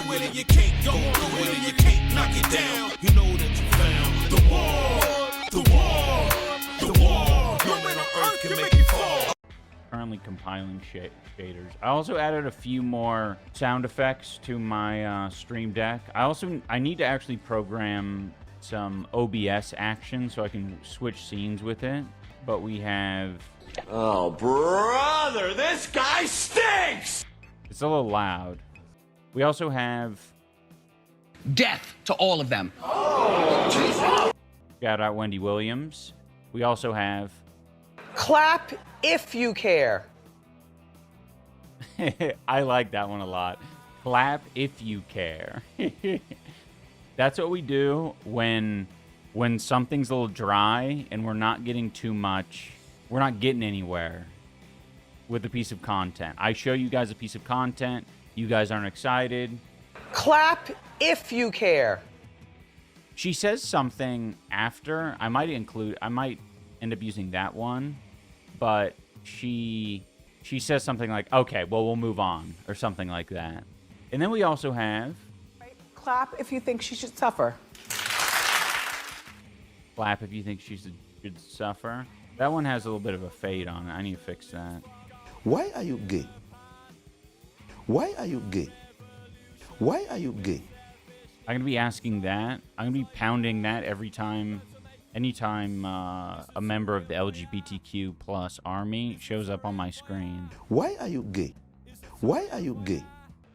do it and you can't, don't do it and you can't knock it down. You know that you found the wall, the wall, the wall. No man on earth can make you fall. Currently compiling shaders. I also added a few more sound effects to my Stream Deck. I need to actually program some OBS action so I can switch scenes with it. But we have... Oh, brother, this guy stinks! It's a little loud. We also have... Death to all of them. Oh, Jesus. Shout out Wendy Williams. We also have... Clap if you care. I like that one a lot. Clap if you care. That's what we do when something's a little dry and we're not getting too much. We're not getting anywhere with a piece of content. I show you guys a piece of content. You guys aren't excited. Clap if you care. She says something after. I might end up using that one, but she says something like, okay, well, we'll move on, or something like that. And then we also have... Clap if you think she should suffer. Clap if you think she should suffer. That one has a little bit of a fade on it. I need to fix that. Why are you gay? Why are you gay? Why are you gay? I'm going to be asking that. I'm going to be pounding that anytime a member of the LGBTQ plus army shows up on my screen. Why are you gay? Why are you gay?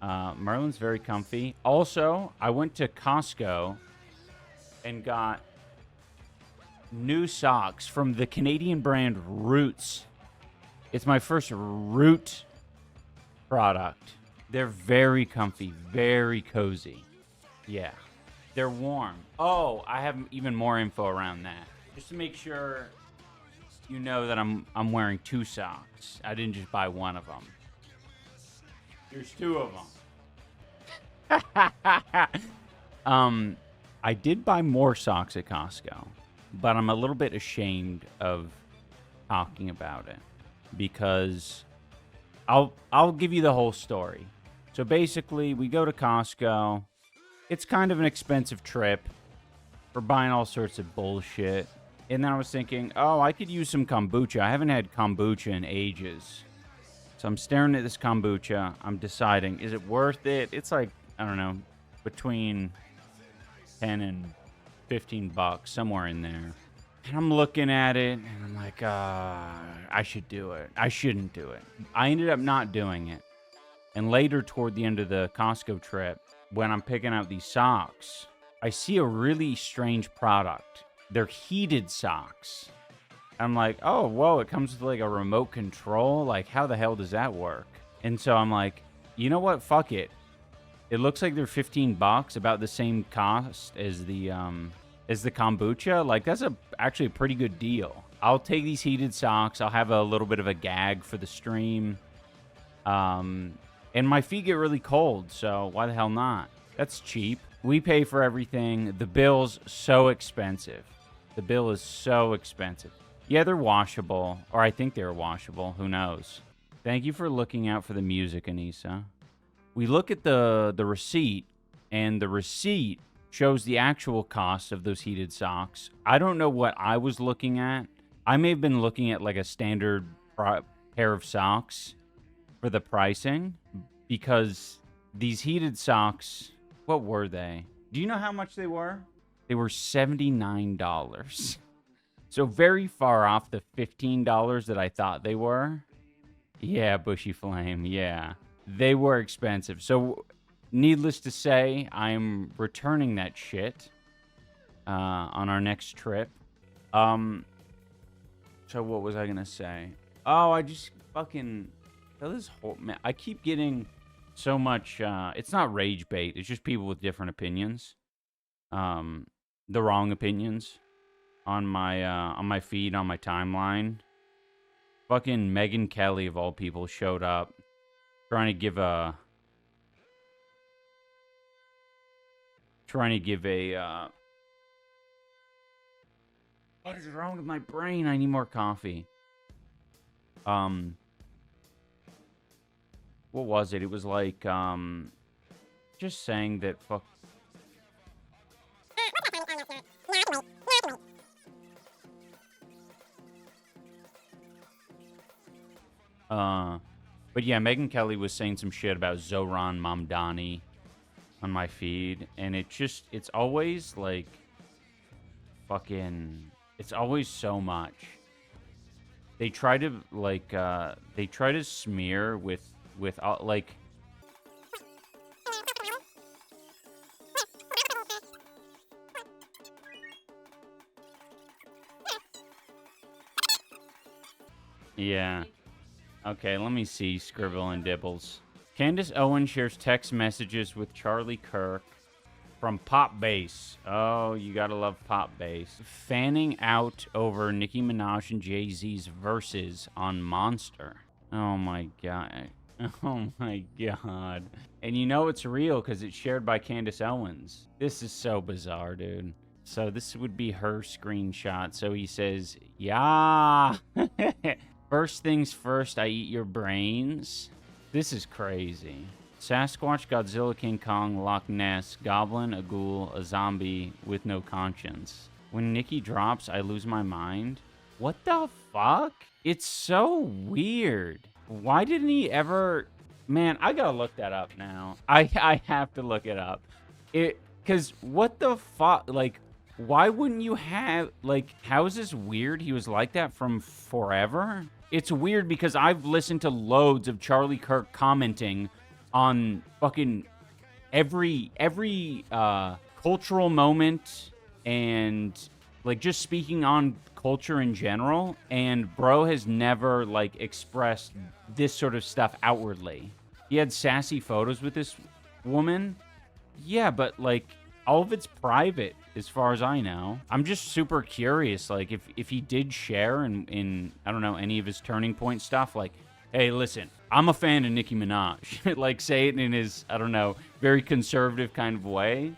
Merlin's very comfy. Also, I went to Costco and got new socks from the Canadian brand Roots. It's my first Root product. They're very comfy, very cozy. Yeah. They're warm. Oh, I have even more info around that. Just to make sure you know that I'm wearing two socks. I didn't just buy one of them. There's two of them. I did buy more socks at Costco, but I'm a little bit ashamed of talking about it because I'll give you the whole story. So basically, we go to Costco. It's kind of an expensive trip. We're buying all sorts of bullshit. And then I was thinking, oh, I could use some kombucha. I haven't had kombucha in ages. So I'm staring at this kombucha. I'm deciding, is it worth it? It's like, I don't know, between 10 and 15 bucks, somewhere in there. And I'm looking at it, and I'm like, I should do it. I shouldn't do it. I ended up not doing it. And later, toward the end of the Costco trip, when I'm picking out these socks, I see a really strange product. They're heated socks. I'm like, oh, whoa, it comes with like a remote control. Like, how the hell does that work? And so I'm like, you know what? Fuck it. It looks like they're 15 bucks, about the same cost as the kombucha. Like, that's actually a pretty good deal. I'll take these heated socks. I'll have a little bit of a gag for the stream. And my feet get really cold, so why the hell not? That's cheap. We pay for everything. The bill's so expensive. The bill is so expensive. Yeah, they're washable, or I think they're washable. Who knows? Thank you for looking out for the music, Anissa. We look at the receipt, and the receipt shows the actual cost of those heated socks. I don't know what I was looking at. I may have been looking at like a standard pair of socks for the pricing, because these heated socks, what were they? Do you know how much they were? They were $79. So very far off the $15 that I thought they were. Yeah, Bushy Flame, yeah. They were expensive. So needless to say, I'm returning that shit on our next trip. So what was I going to say? Oh, I just fucking... This whole, man, I keep getting so much, it's not rage bait, it's just people with different opinions. The wrong opinions on my feed, on my timeline. Fucking Megyn Kelly, of all people, showed up trying to give a what is wrong with my brain? I need more coffee. What was it? It was like, just saying that fuck. But yeah, Megyn Kelly was saying some shit about Zohran Mamdani on my feed, and it's always like fucking, it's always so much. They try to like they try to smear with like. Yeah. Okay, let me see. Scribble and Dibbles. Candace Owens shares text messages with Charlie Kirk from Pop Bass. Oh, you gotta love Pop Bass. Fanning out over Nicki Minaj and Jay-Z's verses on Monster. Oh my god. Oh my god. And you know it's real because it's shared by Candace Owens. This is so bizarre, dude. So this would be her screenshot. So he says, yeah. First things first, I eat your brains. This is crazy. Sasquatch, Godzilla, King Kong, Loch Ness, Goblin, a ghoul, a zombie with no conscience. When Nicki drops, I lose my mind. What the fuck? It's so weird. Why didn't he ever... Man, I gotta look that up now. I have to look it up. Because what the fuck? Like, why wouldn't you have... Like, how is this weird? He was like that from forever? It's weird because I've listened to loads of Charlie Kirk commenting on fucking every cultural moment and like just speaking on culture in general, and bro has never like expressed this sort of stuff outwardly. He had sassy photos with this woman. Yeah, but like all of it's private as far as I know. I'm just super curious, like if he did share in I don't know, any of his Turning Point stuff, like, hey, listen, I'm a fan of Nicki Minaj. Like, say it in his, I don't know, very conservative kind of way.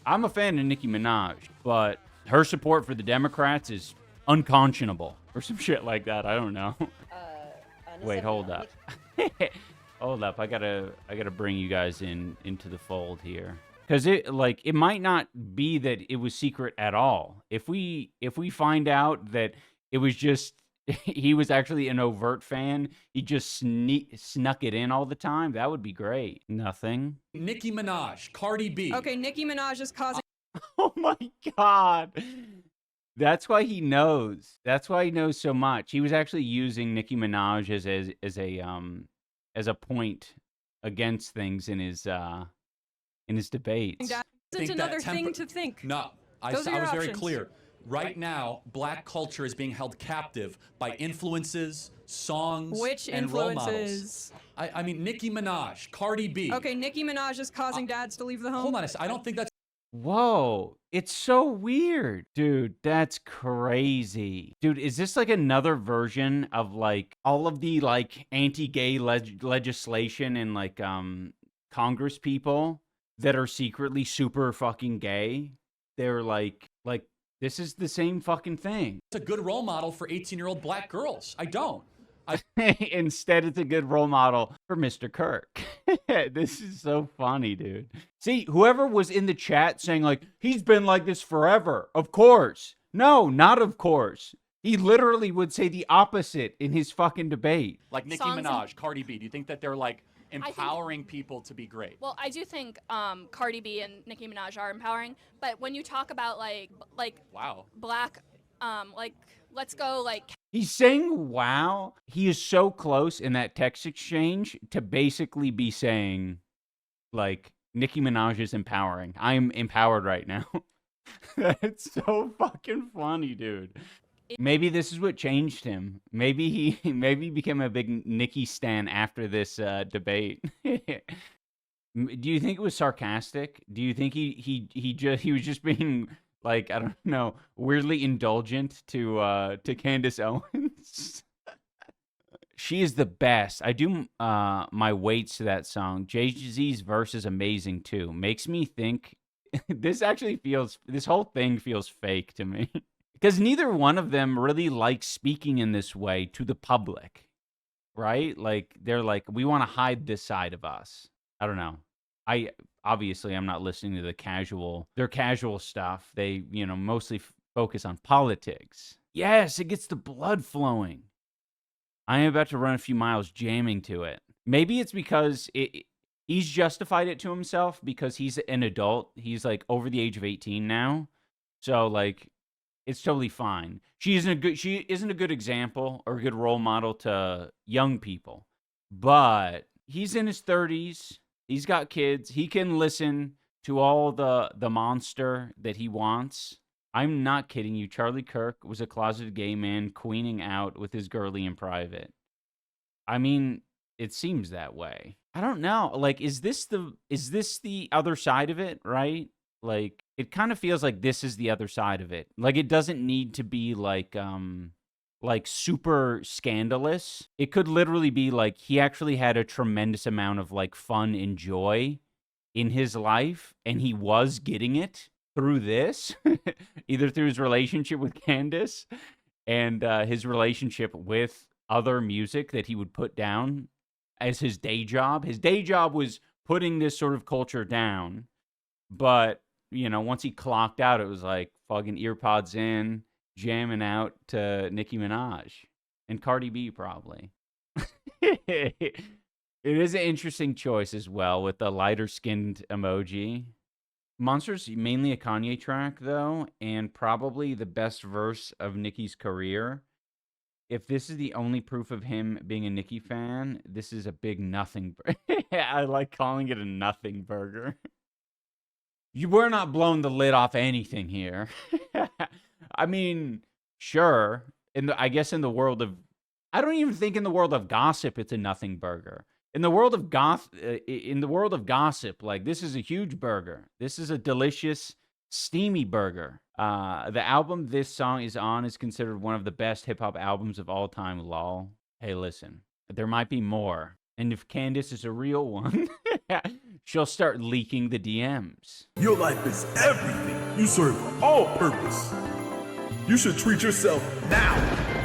I'm a fan of Nicki Minaj, but her support for the Democrats is unconscionable. Or some shit like that, I don't know. Wait, hold up. Hold up, I gotta bring you guys into the fold here. Because it might not be that it was secret at all. If we find out that it was just he was actually an overt fan, he just snuck it in all the time, that would be great. Nothing. Nicki Minaj, Cardi B. Okay, Nicki Minaj is causing... Oh my god. That's why he knows. That's why he knows so much. He was actually using Nicki Minaj as a point against things in his debates. That's another thing to think. No, I was very clear. Right now, black culture is being held captive by influences, songs, and role models. I mean, Nicki Minaj, Cardi B. Okay, Nicki Minaj is causing dads to leave the home. Hold on a second. I don't think that's... Whoa, it's so weird. Dude, that's crazy. Dude, is this like another version of like all of the like anti-gay legislation and like Congress people that are secretly super fucking gay? They're like this is the same fucking thing. It's a good role model for 18-year-old black girls. I don't. Instead, it's a good role model for Mr. Kirk. This is so funny, dude. See, whoever was in the chat saying like, he's been like this forever. Of course. No, not of course. He literally would say the opposite in his fucking debate. Like Nicki Minaj, Cardi B. Do you think that they're like empowering people to be great? Well, I do think Cardi B and Nicki Minaj are empowering, but when you talk about like wow, black, like let's go like. He's saying wow. He is so close in that text exchange to basically be saying like Nicki Minaj is empowering. I'm empowered right now. That's so fucking funny, dude. Maybe this is what changed him. Maybe he became a big Nicki stan after this debate. Do you think it was sarcastic? Do you think he was just being like, I don't know, weirdly indulgent to Candace Owens? She is the best. I do my weights to that song. Jay-Z's verse is amazing too. Makes me think this whole thing feels fake to me. Because neither one of them really like speaking in this way to the public, right? Like, they're like, we want to hide this side of us. I don't know. obviously I'm not listening to their casual stuff. They, mostly focus on politics. Yes, it gets the blood flowing. I am about to run a few miles jamming to it. Maybe it's because he's justified it to himself because he's an adult. He's like over the age of 18 now. So like it's totally fine. She isn't a good example or a good role model to young people. But he's in his 30s. He's got kids. He can listen to all the monster that he wants. I'm not kidding you. Charlie Kirk was a closeted gay man queening out with his girlie in private. I mean, it seems that way. I don't know. Like, is this the other side of it, right? Like, it kind of feels like this is the other side of it. Like, it doesn't need to be like super scandalous. It could literally be like he actually had a tremendous amount of like fun and joy in his life, and he was getting it through this, either through his relationship with Candace and his relationship with other music that he would put down as his day job. His day job was putting this sort of culture down, but, once he clocked out, it was like fucking earpods in, jamming out to Nicki Minaj and Cardi B probably. It is an interesting choice as well with the lighter-skinned emoji. Monster's mainly a Kanye track, though, and probably the best verse of Nicki's career. If this is the only proof of him being a Nicki fan, this is a big nothing. I like calling it a nothing burger. We're not blowing the lid off anything here. I mean, sure. I guess in the world of... I don't even think in the world of gossip it's a nothing burger. In the world of gossip, like, this is a huge burger. This is a delicious, steamy burger. The album this song is on is considered one of the best hip-hop albums of all time, lol. Hey, listen, there might be more. And if Candace is a real one, she'll start leaking the DMs. Your life is everything. You serve all purpose. You should treat yourself now.